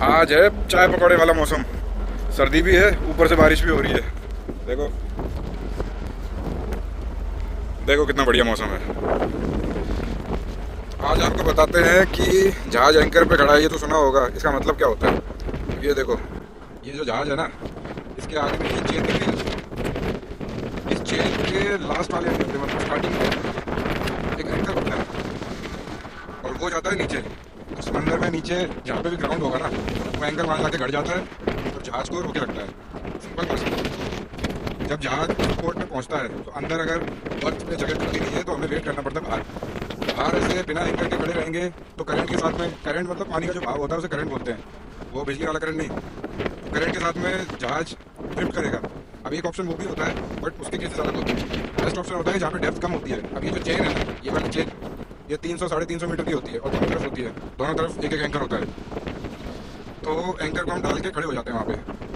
आज है चाय पकौड़े वाला मौसम। सर्दी भी है, ऊपर से बारिश भी हो रही है। देखो देखो कितना बढ़िया मौसम है। आज आपको बताते हैं कि जहाज एंकर पे खड़ा है, ये तो सुना होगा, इसका मतलब क्या होता है। ये देखो, ये जो जहाज है ना, इसके आगे में ये चेन दिख रही है। इस चेन के लास्ट वाले एंकर पे, मतलब स्टार्टिंग में एक एंकर होता है और वो जाता है नीचे। तो समंदर में नीचे जहाँ पे भी ग्राउंड होगा ना, वो एंकर वहाँ जाके गड़ जाता है और जहाज को रोके रखता है। Simple process. जब जहाज पोर्ट में पहुँचता है तो अंदर अगर बर्थ पे जगह खाली नहीं है तो हमें वेट करना पड़ता है बाहर। बाहर ऐसे बिना एंकर के खड़े रहेंगे तो करंट के साथ में, करंट मतलब पानी का जो भाव होता है उसे करंट बोलते हैं, वो बिजली वाला करंट नहीं। तो करंट के साथ में जहाज ड्रिफ्ट करेगा। अब एक ऑप्शन वो भी होता है, बट उसके केसेस अलग होते हैं। बेस्ट ऑप्शन होता है जहाँ पे डेप्थ कम होती है। अब ये जो चेन है ना, ये वाली चेन, ये 300-350 मीटर की होती है और दोनों तरफ होती है। दोनों तरफ एक एक एंकर होता है। तो एंकर को हम डाल के खड़े हो जाते हैं वहाँ पे।